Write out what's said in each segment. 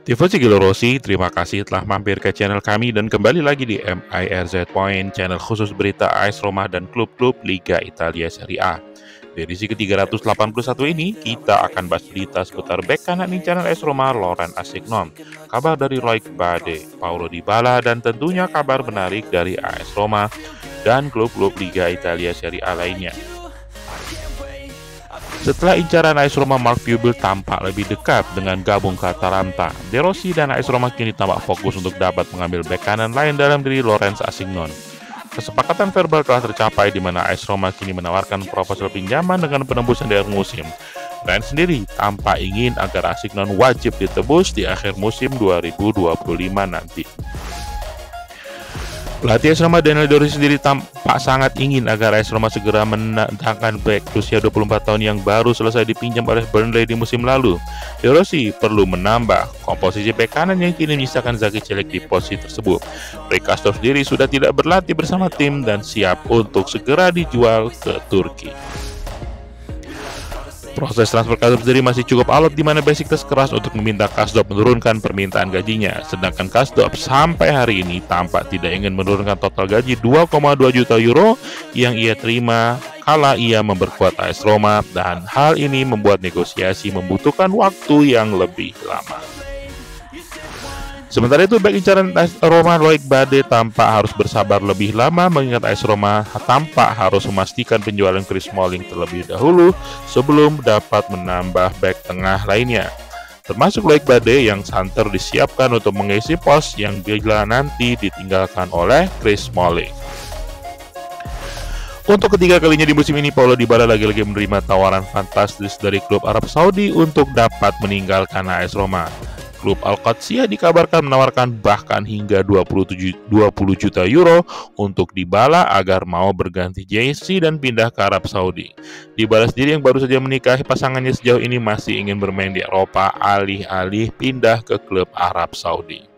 Tifosi Gelo Rossi, terima kasih telah mampir ke channel kami dan kembali lagi di MIRZ Point, channel khusus berita AS Roma dan klub-klub Liga Italia Serie A. Di edisi ke-381 ini, kita akan bahas berita seputar bek kanan incaran AS Roma, Laurent Asignon, kabar dari Loic Bade, Paulo Dybala, dan tentunya kabar menarik dari AS Roma dan klub-klub Liga Italia Serie A lainnya. Setelah incaran AS Roma, Mark Pubel tampak lebih dekat dengan gabung ke Atalanta. De Rossi dan AS Roma kini tampak fokus untuk dapat mengambil bek kanan lain dalam diri Laurent Asignon. Kesepakatan verbal telah tercapai di mana AS Roma kini menawarkan proposal pinjaman dengan penembusan di akhir musim. Ryan sendiri tampak ingin agar Asignon wajib ditebus di akhir musim 2025 nanti. Pelatih AS Roma Daniel De Rossi sendiri tampak sangat ingin agar AS Roma segera mendatangkan bek berusia 24 tahun yang baru selesai dipinjam oleh Burnley di musim lalu. De Rossi perlu menambah komposisi bek kanan yang kini menyisakan Zaki Celik di posisi tersebut. Rekastor sendiri sudah tidak berlatih bersama tim dan siap untuk segera dijual ke Turki. Proses transfer Kasdorp sendiri masih cukup alot di mana Besiktas keras untuk meminta Kasdorp menurunkan permintaan gajinya. Sedangkan Kasdorp sampai hari ini tampak tidak ingin menurunkan total gaji 2,2 juta euro yang ia terima kala ia memperkuat AS Roma, dan hal ini membuat negosiasi membutuhkan waktu yang lebih lama. Sementara itu, bek incaran AS Roma Loic Bade tampak harus bersabar lebih lama mengingat AS Roma tampak harus memastikan penjualan Chris Smalling terlebih dahulu sebelum dapat menambah bek tengah lainnya, termasuk Loic Bade yang santer disiapkan untuk mengisi pos yang bila nanti ditinggalkan oleh Chris Smalling. Untuk ketiga kalinya di musim ini, Paulo Dybala lagi-lagi menerima tawaran fantastis dari klub Arab Saudi untuk dapat meninggalkan AS Roma. Klub Al-Qadsiah dikabarkan menawarkan bahkan hingga 20 juta euro untuk Dybala agar mau berganti jersey dan pindah ke Arab Saudi. Dybala sendiri yang baru saja menikahi pasangannya sejauh ini masih ingin bermain di Eropa alih-alih pindah ke klub Arab Saudi.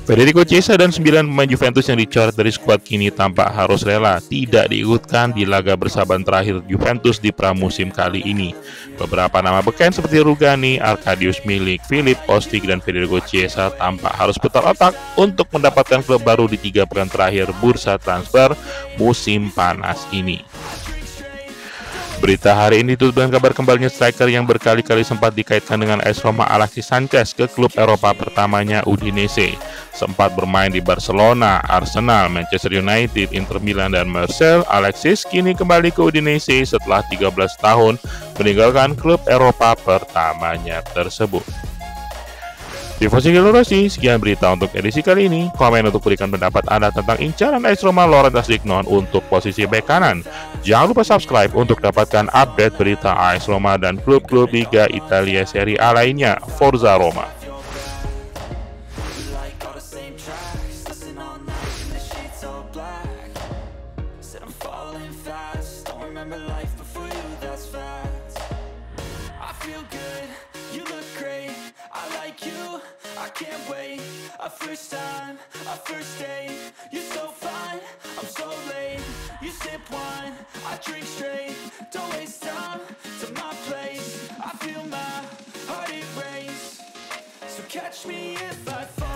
Federico Chiesa dan 9 pemain Juventus yang dicoret dari skuad kini tampak harus rela tidak diikutkan di laga bersahabat terakhir Juventus di pramusim kali ini. Beberapa nama beken seperti Rugani, Arkadiusz Milik, Filip Kostic, dan Federico Chiesa tampak harus putar otak untuk mendapatkan klub baru di 3 pekan terakhir bursa transfer musim panas ini. Berita hari ini ditutup dengan kabar kembalinya striker yang berkali-kali sempat dikaitkan dengan AS Roma, Alexis Sanchez, ke klub Eropa pertamanya Udinese. Sempat bermain di Barcelona, Arsenal, Manchester United, Inter Milan, dan Marseille, Alexis kini kembali ke Udinese setelah 13 tahun meninggalkan klub Eropa pertamanya tersebut. Tifosi Gelo Rossi, sekian berita untuk edisi kali ini. Komen untuk berikan pendapat Anda tentang incaran AS Roma Laurent Asignon untuk posisi bek kanan. Jangan lupa subscribe untuk dapatkan update berita AS Roma dan klub-klub Liga Italia Serie A lainnya. Forza Roma! I can't wait, a first time, a first date. You're so fine, I'm so late. You sip wine, I drink straight. Don't waste time to my place. I feel my heart erase. So catch me if I fall.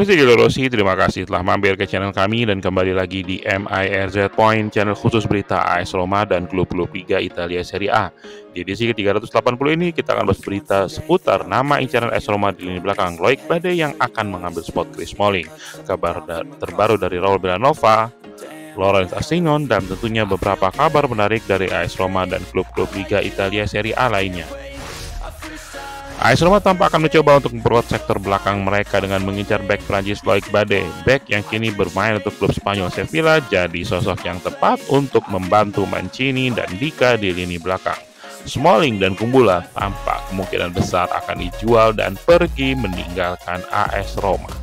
Valentino Rossi, terima kasih telah mampir ke channel kami dan kembali lagi di MIRZ Point, channel khusus berita AS Roma dan klub-klub Liga Italia Serie A. Di edisi ke-380 ini kita akan bahas berita seputar nama incaran AS Roma di lini belakang Loic Bade yang akan mengambil spot Chris Smalling, kabar terbaru dari Raul Villanova, Laurence Asignon, dan tentunya beberapa kabar menarik dari AS Roma dan klub-klub Liga Italia Serie A lainnya. AS Roma tampak akan mencoba untuk memperkuat sektor belakang mereka dengan mengincar bek Prancis Loic Bade. Bek yang kini bermain untuk klub Spanyol Sevilla jadi sosok yang tepat untuk membantu Mancini dan Dika di lini belakang. Smalling dan Kumbula tampak kemungkinan besar akan dijual dan pergi meninggalkan AS Roma.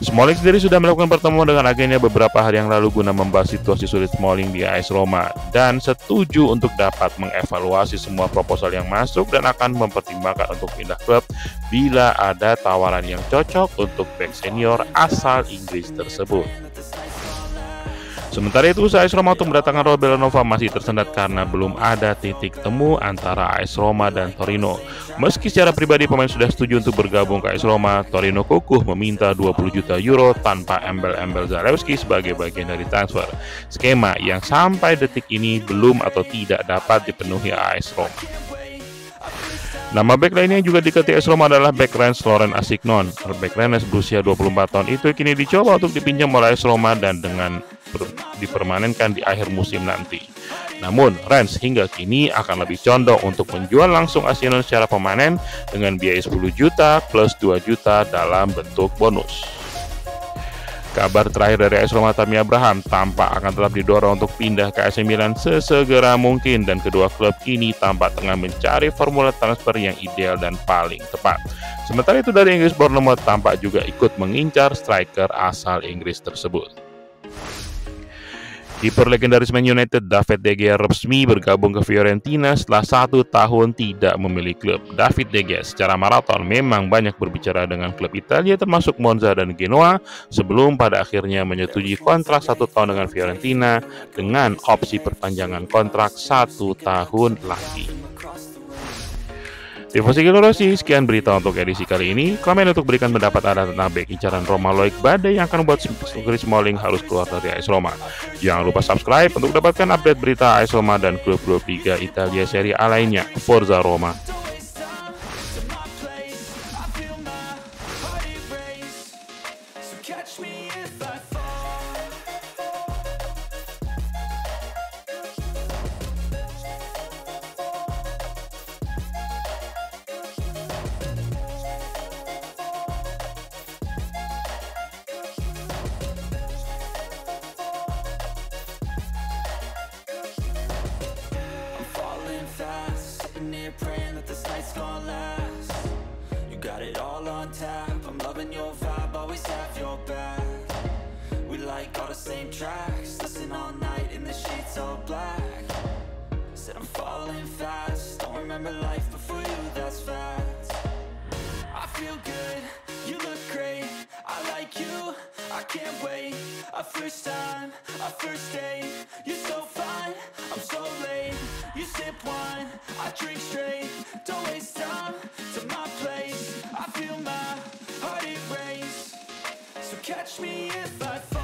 Smalling sendiri sudah melakukan pertemuan dengan agennya beberapa hari yang lalu guna membahas situasi sulit Smalling di AS Roma dan setuju untuk dapat mengevaluasi semua proposal yang masuk dan akan mempertimbangkan untuk pindah klub bila ada tawaran yang cocok untuk bek senior asal Inggris tersebut. Sementara itu, AS Roma untuk mendatangkan Raul Villanova masih tersendat karena belum ada titik temu antara AS Roma dan Torino. Meski secara pribadi pemain sudah setuju untuk bergabung ke AS Roma, Torino kukuh meminta 20 juta euro tanpa embel-embel Zalewski sebagai bagian dari transfer. Skema yang sampai detik ini belum atau tidak dapat dipenuhi AS Roma. Nama bek lainnya yang juga diketi AS Roma adalah bek Rennes Laurence Asignon. Bek Rennes berusia 24 tahun itu kini dicoba untuk dipinjam oleh AS Roma dan dengan dipermanenkan di akhir musim nanti. Namun, Rennes hingga kini akan lebih condong untuk menjual langsung Asignon secara permanen dengan biaya 10 juta plus 2 juta dalam bentuk bonus. Kabar terakhir dari AS Roma, Tammy Abraham tampak akan tetap didorong untuk pindah ke AC Milan sesegera mungkin dan kedua klub ini tampak tengah mencari formula transfer yang ideal dan paling tepat. Sementara itu dari Inggris, Bournemouth tampak juga ikut mengincar striker asal Inggris tersebut. Kiper legendaris Man United David De Gea resmi bergabung ke Fiorentina setelah 1 tahun tidak memilih klub. David De Gea secara maraton memang banyak berbicara dengan klub Italia termasuk Monza dan Genoa sebelum pada akhirnya menyetujui kontrak 1 tahun dengan Fiorentina dengan opsi perpanjangan kontrak 1 tahun lagi. Valentino Rossi, sekian berita untuk edisi kali ini. Komen untuk berikan pendapat Anda tentang bek incaran Roma Loic Bade yang akan membuat Chris Smalling harus keluar dari AS Roma. Jangan lupa subscribe untuk dapatkan update berita AS Roma dan klub-klub Liga Italia Serie A lainnya. Forza Roma! Praying that this night's gonna last. You got it all on tap. I'm loving your vibe, always have your back. We like all the same tracks. Listen all night in the sheets all black. Said I'm falling fast. Don't remember life before you, that's fact. I feel good, you look great. I like you, I can't wait. A first time, a first date. You're so fine, I'm so late. You sip wine, I drink straight. Don't waste time to my place. I feel my heart erase. So catch me if I fall.